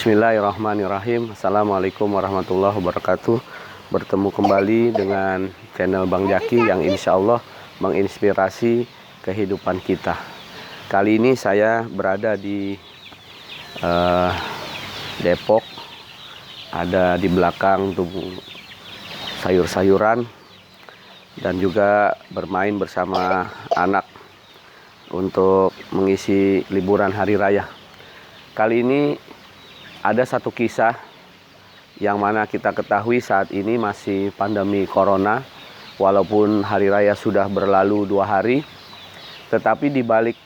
Bismillahirrahmanirrahim. Assalamualaikum warahmatullahi wabarakatuh. Bertemu kembali dengan channel Bang Jaki yang insya Allah menginspirasi kehidupan kita. Kali ini saya berada di Depok. Ada di belakang tuh sayur-sayuran dan juga bermain bersama anak untuk mengisi liburan hari raya. Kali ini ada satu kisah yang mana kita ketahui saat ini masih pandemi corona. Walaupun hari raya sudah berlalu 2 hari, tetapi di balik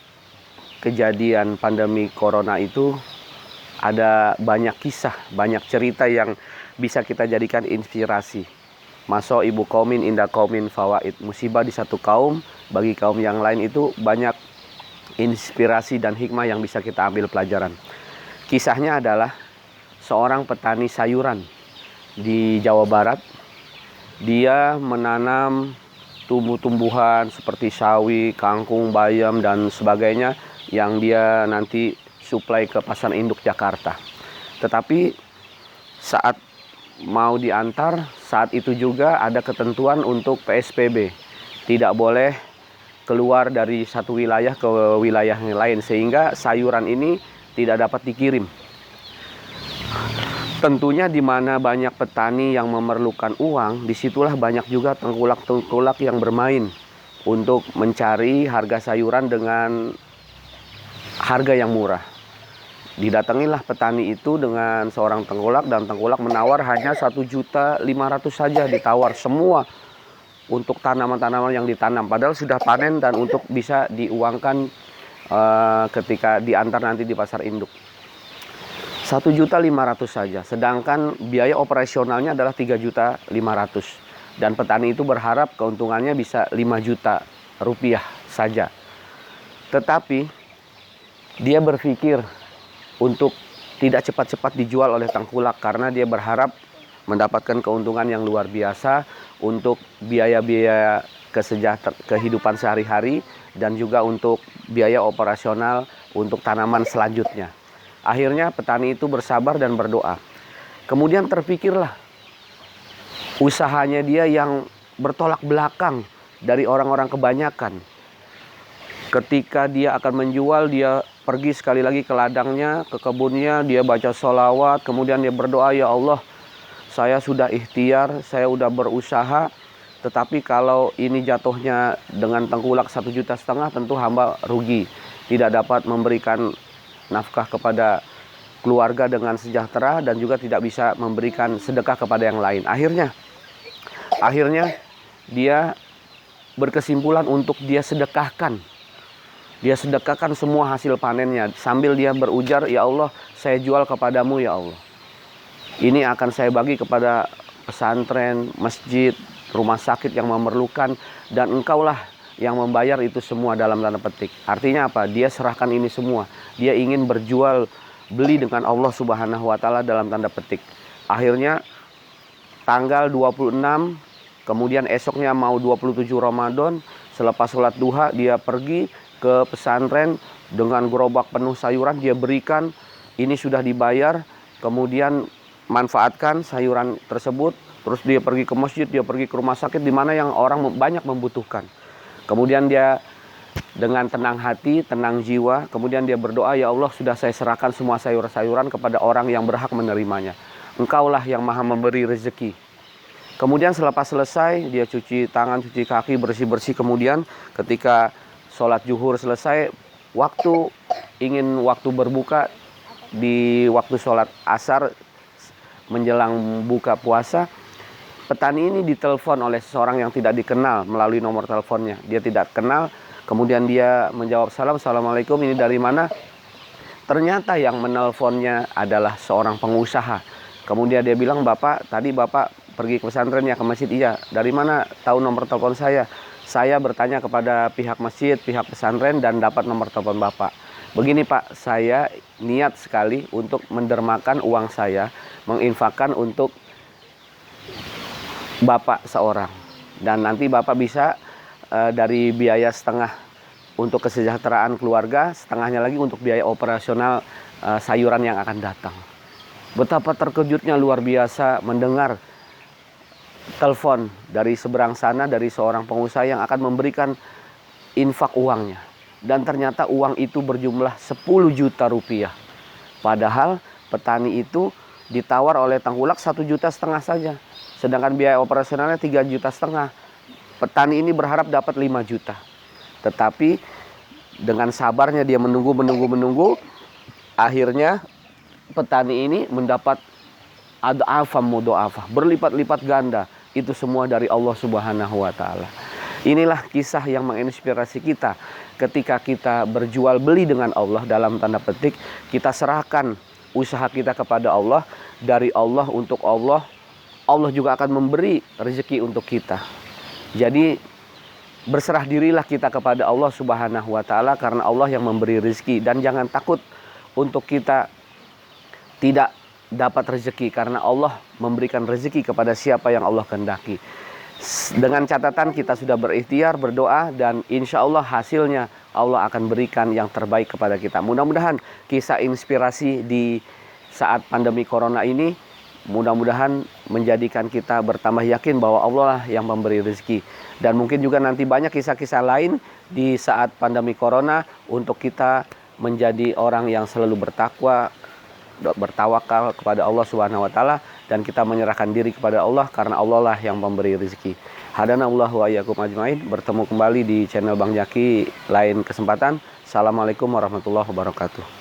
kejadian pandemi corona itu ada banyak kisah, banyak cerita yang bisa kita jadikan inspirasi. Maso ibu kaumin indah kaumin fawaid. Musibah di satu kaum, bagi kaum yang lain itu banyak inspirasi dan hikmah yang bisa kita ambil pelajaran. Kisahnya adalah seorang petani sayuran di Jawa Barat. Dia menanam tumbuh-tumbuhan seperti sawi, kangkung, bayam, dan sebagainya yang dia nanti suplai ke pasar induk Jakarta. Tetapi saat mau diantar, saat itu juga ada ketentuan untuk PSBB. Tidak boleh keluar dari satu wilayah ke wilayah yang lain, sehingga sayuran ini tidak dapat dikirim. Tentunya di mana banyak petani yang memerlukan uang, disitulah banyak juga tengkulak-tengkulak yang bermain untuk mencari harga sayuran dengan harga yang murah. Didatangilah petani itu dengan seorang tengkulak, dan tengkulak menawar hanya 1.500.000 saja, ditawar semua untuk tanaman-tanaman yang ditanam. Padahal sudah panen dan untuk bisa diuangkan ketika diantar nanti di pasar induk. 1.500.000 saja, sedangkan biaya operasionalnya adalah 3.500.000, dan petani itu berharap keuntungannya bisa 5 juta rupiah saja. Tetapi dia berpikir untuk tidak cepat-cepat dijual oleh tengkulak karena dia berharap mendapatkan keuntungan yang luar biasa untuk biaya-biaya kehidupan sehari-hari dan juga untuk biaya operasional untuk tanaman selanjutnya. Akhirnya petani itu bersabar dan berdoa. Kemudian terpikirlah usahanya dia yang bertolak belakang dari orang-orang kebanyakan. Ketika dia akan menjual, dia pergi sekali lagi ke ladangnya, ke kebunnya, dia baca sholawat, kemudian dia berdoa, ya Allah, saya sudah ikhtiar, saya sudah berusaha, tetapi kalau ini jatuhnya dengan tengkulak 1,5 juta, tentu hamba rugi, tidak dapat memberikan nafkah kepada keluarga dengan sejahtera dan juga tidak bisa memberikan sedekah kepada yang lain. Akhirnya dia berkesimpulan untuk dia sedekahkan. Dia sedekahkan semua hasil panennya sambil dia berujar, ya Allah, saya jual kepadamu ya Allah. Ini akan saya bagi kepada pesantren, masjid, rumah sakit yang memerlukan, dan engkaulah yang membayar itu semua dalam tanda petik. Artinya apa? Dia serahkan ini semua. Dia ingin berjual beli dengan Allah Subhanahu wa taala dalam tanda petik. Akhirnya tanggal 26, kemudian esoknya mau 27 Ramadan, selepas sholat duha dia pergi ke pesantren dengan gerobak penuh sayuran, dia berikan, ini sudah dibayar, kemudian manfaatkan sayuran tersebut, terus dia pergi ke masjid, dia pergi ke rumah sakit di mana yang orang banyak membutuhkan. Kemudian dia dengan tenang hati, tenang jiwa, kemudian dia berdoa, ya Allah, sudah saya serahkan semua sayur-sayuran kepada orang yang berhak menerimanya. Engkaulah yang maha memberi rezeki. Kemudian selepas selesai, dia cuci tangan, cuci kaki, bersih-bersih. Kemudian ketika sholat zuhur selesai, ingin waktu berbuka, di waktu sholat asar menjelang buka puasa, petani ini ditelepon oleh seseorang yang tidak dikenal melalui nomor teleponnya. Dia tidak kenal, kemudian dia menjawab, Assalamualaikum, ini dari mana? Ternyata yang menelponnya adalah seorang pengusaha. Kemudian dia bilang, Bapak, tadi Bapak pergi ke pesantren ya, ke masjid? Iya. Dari mana tahu nomor telepon saya? Saya bertanya kepada pihak masjid, pihak pesantren, dan dapat nomor telepon Bapak. Begini Pak, saya niat sekali untuk mendermakan uang saya, menginfakkan untuk Bapak seorang, dan nanti Bapak bisa dari biaya setengah untuk kesejahteraan keluarga, setengahnya lagi untuk biaya operasional sayuran yang akan datang. Betapa terkejutnya luar biasa mendengar telepon dari seberang sana dari seorang pengusaha yang akan memberikan infak uangnya. Dan ternyata uang itu berjumlah 10 juta rupiah. Padahal petani itu ditawar oleh tengkulak 1,5 juta saja. Sedangkan biaya operasionalnya 3,5 juta. Petani ini berharap dapat 5 juta. Tetapi dengan sabarnya dia menunggu. Akhirnya petani ini mendapat ad'afam mudha'afah, berlipat-lipat ganda. Itu semua dari Allah Subhanahu wa taala. Inilah kisah yang menginspirasi kita ketika kita berjual beli dengan Allah, dalam tanda petik kita serahkan usaha kita kepada Allah, dari Allah untuk Allah. Allah juga akan memberi rezeki untuk kita. Jadi berserah dirilah kita kepada Allah Subhanahu wa taala, karena Allah yang memberi rezeki. Dan jangan takut untuk kita tidak dapat rezeki, karena Allah memberikan rezeki kepada siapa yang Allah kehendaki. Dengan catatan kita sudah berikhtiar, berdoa, dan insya Allah hasilnya Allah akan berikan yang terbaik kepada kita. Mudah-mudahan kisah inspirasi di saat pandemi corona ini mudah-mudahan menjadikan kita bertambah yakin bahwa Allah lah yang memberi rezeki. Dan mungkin juga nanti banyak kisah-kisah lain di saat pandemi corona untuk kita menjadi orang yang selalu bertakwa, bertawakal kepada Allah Subhanahu wa taala, dan kita menyerahkan diri kepada Allah karena Allah lah yang memberi rezeki. Hadanallahu wa iyyakum ajmain. Bertemu kembali di channel Bang Jaki lain kesempatan. Assalamualaikum warahmatullahi wabarakatuh.